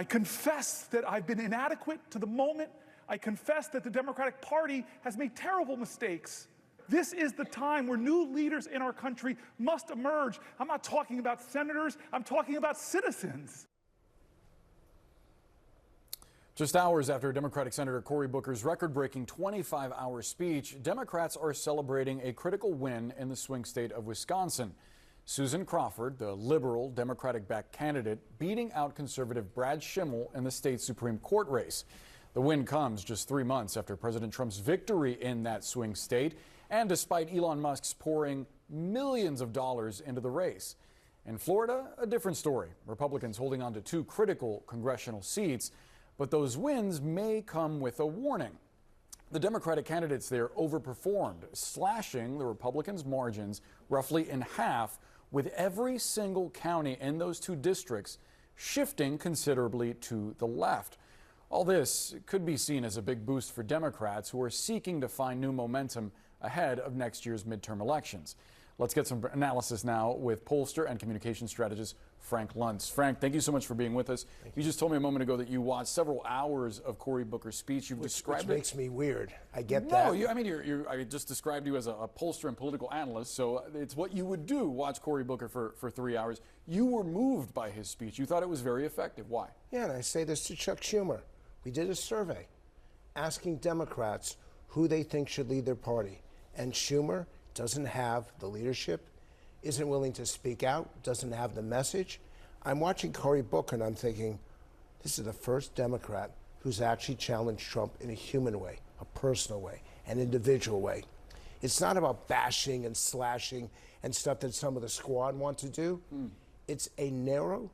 I confess that I've been inadequate to the moment. I confess that the Democratic Party has made terrible mistakes. This is the time where new leaders in our country must emerge. I'm not talking about senators, I'm talking about citizens. Just hours after Democratic Senator Cory Booker's record-breaking 25-hour speech, Democrats are celebrating a critical win in the swing state of Wisconsin. Susan Crawford, the liberal Democratic-backed candidate, beating out conservative Brad Schimmel in the state's Supreme Court race. The win comes just 3 months after President Trump's victory in that swing state, and despite Elon Musk's pouring millions of dollars into the race. In Florida, a different story. Republicans holding on to 2 critical congressional seats, but those wins may come with a warning. The Democratic candidates there overperformed, slashing the Republicans' margins roughly in half, with every single county in those 2 districts shifting considerably to the left. All this could be seen as a big boost for Democrats who are seeking to find new momentum ahead of next year's midterm elections. Let's get some analysis now with pollster and communication strategist Frank Luntz. Frank, thank you so much for being with us. You just told me a moment ago that you watched several hours of Cory Booker's speech. You've described which it. Makes me weird. I get that. No, I just described you as a pollster and political analyst, so it's what you would do, watch Cory Booker for 3 hours. You were moved by his speech. You thought it was very effective. Why? Yeah, and I say this to Chuck Schumer. We did a survey asking Democrats who they think should lead their party. And Schumer doesn't have the leadership, isn't willing to speak out, doesn't have the message. I'm watching Cory Booker and I'm thinking, this is the first Democrat who's actually challenged Trump in a human way, a personal way, an individual way. It's not about bashing and slashing and stuff that some of the squad want to do. It's a narrow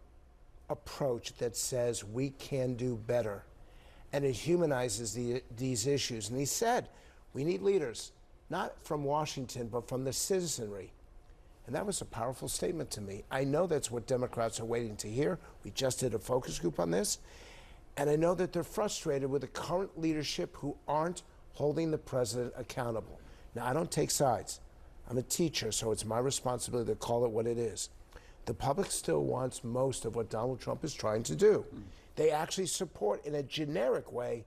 approach that says we can do better. And it humanizes these issues. And he said, we need leaders, not from Washington, but from the citizenry. And that was a powerful statement to me. I know that's what Democrats are waiting to hear. We just did a focus group on this. And I know that they're frustrated with the current leadership who aren't holding the president accountable. Now, I don't take sides. I'm a teacher, so it's my responsibility to call it what it is. The public still wants most of what Donald Trump is trying to do. They actually support, in a generic way,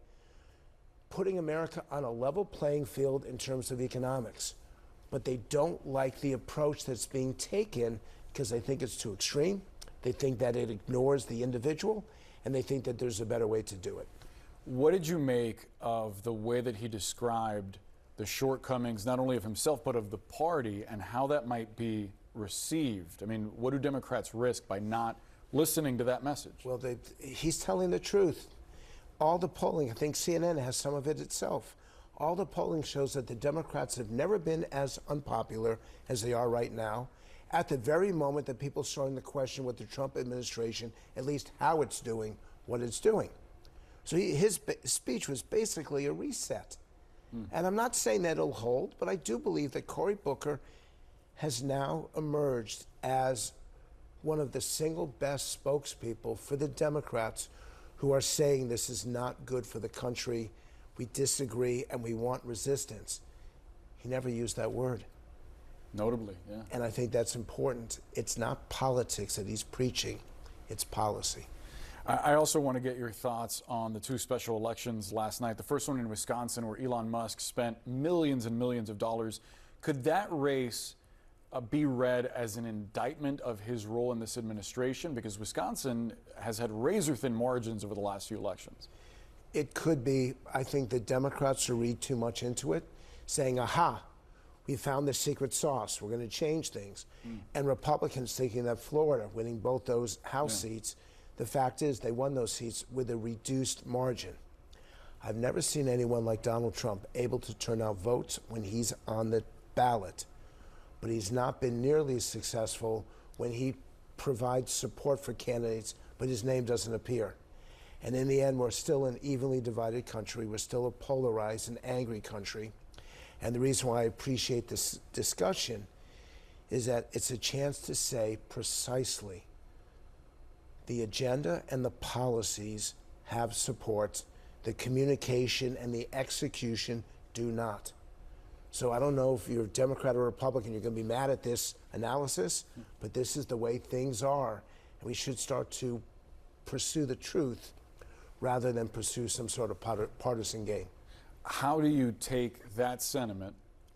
putting America on a level playing field in terms of economics. But they don't like the approach that's being taken because they think it's too extreme. They think that it ignores the individual, and they think that there's a better way to do it. What did you make of the way that he described the shortcomings, not only of himself, but of the party, and how that might be received? I mean, what do Democrats risk by not listening to that message? Well, he's telling the truth. All the polling, I think CNN has some of it itself. All the polling shows that the Democrats have never been as unpopular as they are right now. At the very moment that people are starting to question with the Trump administration, at least how it's doing what it's doing. So his speech was basically a reset. And I'm not saying that it'll hold, but I do believe that Cory Booker has now emerged as one of the single best spokespeople for the Democrats who are saying this is not good for the country, we disagree, and we want resistance. He never used that word. Notably, yeah. And I think that's important. It's not politics that he's preaching, it's policy. I also want to get your thoughts on the 2 special elections last night. The first one in Wisconsin, where Elon Musk spent millions and millions of dollars. Could that race be read as an indictment of his role in this administration? Because Wisconsin has had razor-thin margins over the last few elections. It could be. I think the Democrats will read too much into it, saying, aha, we found the secret sauce, we're going to change things. And Republicans thinking that Florida, winning both those House seats, the fact is they won those seats with a reduced margin. I've never seen anyone like Donald Trump able to turn out votes when he's on the ballot. But he's not been nearly as successful when he provides support for candidates, but his name doesn't appear. And in the end, we're still an evenly divided country. We're still a polarized and angry country. And the reason why I appreciate this discussion is that it's a chance to say precisely the agenda and the policies have support, the communication and the execution do not. So I don't know if you're a Democrat or Republican, you're going to be mad at this analysis, but this is the way things are. And we should start to pursue the truth rather than pursue some sort of partisan gain. How do you take that sentiment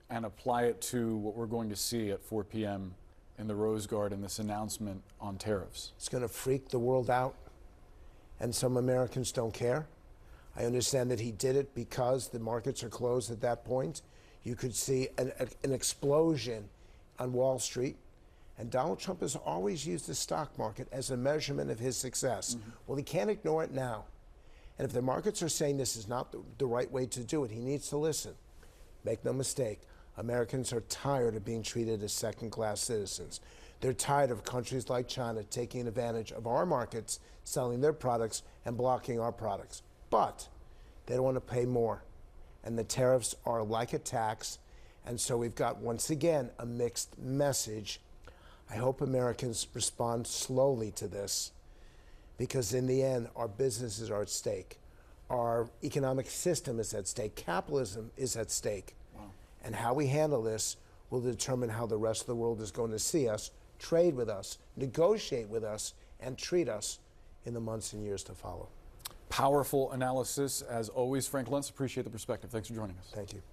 and apply it to what we're going to see at 4 p.m. in the Rose Garden, this announcement on tariffs? It's going to freak the world out, and some Americans don't care. I understand that he did it because the markets are closed at that point. You could see an explosion on Wall Street. And Donald Trump has always used the stock market as a measurement of his success. Well, he can't ignore it now. And if the markets are saying this is not the right way to do it, he needs to listen. Make no mistake, Americans are tired of being treated as second-class citizens. They're tired of countries like China taking advantage of our markets, selling their products, and blocking our products. But they don't want to pay more. And the tariffs are like a tax. And so we've got, once again, a mixed message. I hope Americans respond slowly to this, because in the end, our businesses are at stake. Our economic system is at stake. Capitalism is at stake. Wow. And how we handle this will determine how the rest of the world is going to see us, trade with us, negotiate with us, and treat us in the months and years to follow. Powerful analysis, as always, Frank Luntz. Appreciate the perspective. Thanks for joining us. Thank you.